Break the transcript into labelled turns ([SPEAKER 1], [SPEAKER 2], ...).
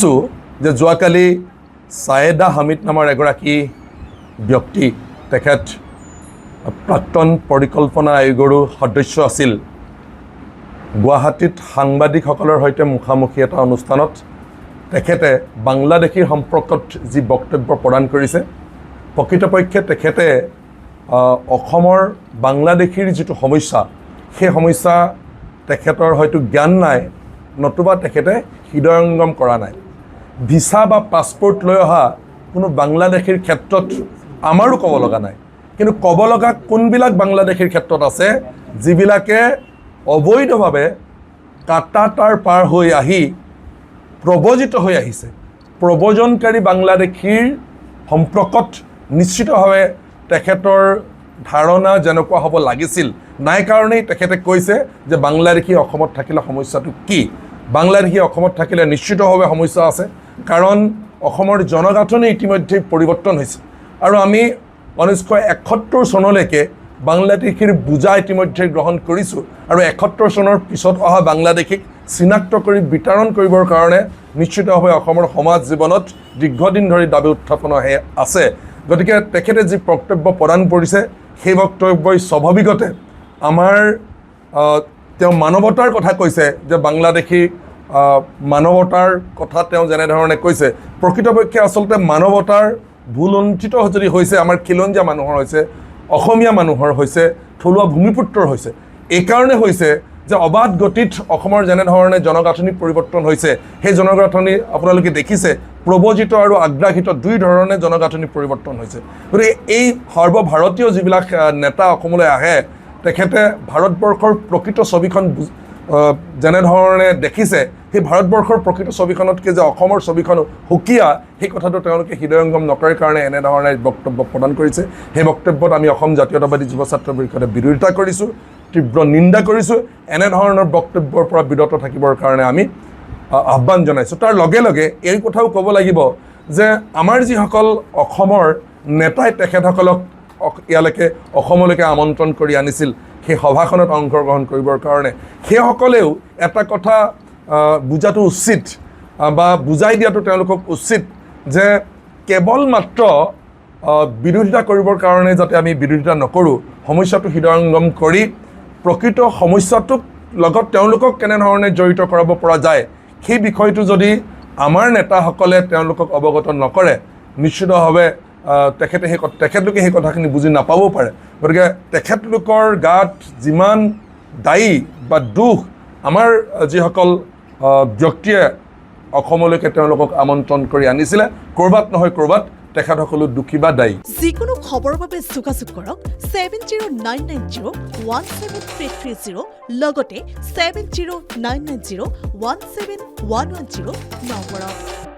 [SPEAKER 1] যে যোৱাকালি ছায়েদা হামিদ নামৰ এগৰাকী ব্যক্তি তেখেত প্ৰাক্তন পৰিকল্পনা আয়োগৰো সদস্য আছিল গুৱাহাটীত সাংবাদিকসকলৰ সৈতে মুখামুখি এটা অনুষ্ঠানত তেখেতে বাংলাদেশীৰ সম্পৰ্কত যি বক্তব্য প্ৰদান কৰিছে প্ৰকৃতপক্ষে তেখেতে অসমৰ বাংলাদেশীৰ যিটো সমস্যা সেই সমস্যা তেখেতৰ হয়তো জ্ঞান নাই নতুবা তেখেতে হৃদয়ংগম কৰা নাই ভিসা বা পাছপোৰ্ট লৈ অহা কোনো বাংলাদেশীৰ ক্ষেত্ৰত আমাৰো ক'ব লগা নাই কিন্তু ক'ব লগা কোনবিলাক বাংলাদেশীৰ ক্ষেত্ৰত আছে যিবিলাকে অবৈধভাৱে কাটাতাৰ পাৰ হৈ আহি প্ৰব্ৰজিত হৈ আহিছে প্ৰব্ৰজনকাৰী বাংলাদেশীৰ সম্পৰ্কত নিশ্চিতভাৱে তেখেতৰ ধাৰণা যেনেকুৱা হ'ব লাগিছিল নাই কাৰণেই তেখেতে কৈছে যে বাংলাদেশী অসমত থাকিলে সমস্যাটো কি বাংলাদেশী অসমত থাকিলে নিশ্চিতভাৱে সমস্যা আছে কাৰণ অসমৰ জনগাঁথনি ইতিমধ্যে পৰিৱৰ্তন হৈছে আৰু আমি 1971 চনলৈকে বাংলাদেশীৰ বুজা ইতিমধ্যে গ্ৰহণ কৰিছোঁ আৰু 71 চনৰ পিছত অহা বাংলাদেশীক চিনাক্ত কৰি বিতৰণ কৰিবৰ কাৰণে নিশ্চিতভাৱে অসমৰ সমাজ জীৱনত দীৰ্ঘদিন ধৰি দাবী উত্থাপন হৈ আছে গতিকে তেখেতে যি বক্তব্য প্ৰদান কৰিছে সেই বক্তব্যই স্বাভাৱিকতে আমাৰ তেওঁ মানৱতাৰ কথা কৈছে যে বাংলাদেশী মানৱতাৰ কথা তেওঁ যেনেধৰণে কৈছে প্ৰকৃতপক্ষে আচলতে মানৱতাৰ ভুলঞ্চিত যদি হৈছে আমাৰ খিলঞ্জীয়া মানুহৰ হৈছে অসমীয়া মানুহৰ হৈছে থলুৱা ভূমিপুত্ৰৰ হৈছে এইকাৰণে হৈছে যে অবাধ গতিত অসমৰ যেনেধৰণে জনগাঁথনি পৰিৱৰ্তন হৈছে সেই জনগাঁথনি আপোনালোকে দেখিছে প্ৰব্ৰজিত আৰু আগ্ৰাসিত দুই ধৰণে জনগাঁথনি পৰিৱৰ্তন হৈছে গতিকে এই সৰ্বভাৰতীয় যিবিলাক নেতা অসমলৈ আহে তেখেতে ভাৰতবৰ্ষৰ প্ৰকৃত ছবিখন যেনেধৰণে দেখিছে সেই ভাৰতবৰ্ষৰ প্ৰকৃত ছবিখনতকৈ যে অসমৰ ছবিখন সুকীয়া সেই কথাটো তেওঁলোকে হৃদয়ংগম নকৰে কাৰণে এনেধৰণে বক্তব্য প্ৰদান কৰিছে সেই বক্তব্যত আমি অসম জাতীয়তাবাদী যুৱ ছাত্ৰ পৰিষদে বিৰোধিতা কৰিছোঁ তীব্ৰ নিন্দা কৰিছোঁ এনেধৰণৰ বক্তব্যৰ পৰা বিৰত থাকিবৰ কাৰণে আমি আহ্বান জনাইছোঁ তাৰ লগে লগে এই কথাও ক'ব লাগিব যে আমাৰ যিসকল অসমৰ নেতাই তেখেতসকলক ইয়ালৈকে অসমলৈকে আমন্ত্ৰণ কৰি আনিছিল সেই সভাখনত অংশগ্ৰহণ কৰিবৰ কাৰণে সেইসকলেও এটা কথা বুজাটো উচিত বা বুজাই দিয়াটো তেওঁলোকক উচিত যে কেৱল মাত্ৰ বিৰোধিতা কৰিবৰ কাৰণে যাতে আমি বিৰোধিতা নকৰোঁ সমস্যাটো হৃদয়ংগম কৰি প্ৰকৃত সমস্যাটোক লগত তেওঁলোকক কেনেধৰণে জড়িত কৰাব পৰা যায় সেই বিষয়টো যদি আমাৰ নেতাসকলে তেওঁলোকক অৱগত নকৰে নিশ্চিতভাৱে তেখেতলোকে সেই কথাখিনি বুজি নাপাবও পাৰে গতিকে তেখেতলোকৰ গাত যিমান দায়ী বা দুখ আমাৰ যিসকল ব্যক্তিয়ে অসমলৈকে তেওঁলোকক আমন্ত্ৰণ কৰি আনিছিলে ক'ৰবাত নহয় ক'ৰবাত তেখেতসকলো দুখী বা দায়ী
[SPEAKER 2] যিকোনো খবৰৰ বাবে যোগাযোগ কৰক 7099017330 লগতে 7099017110 নম্বৰত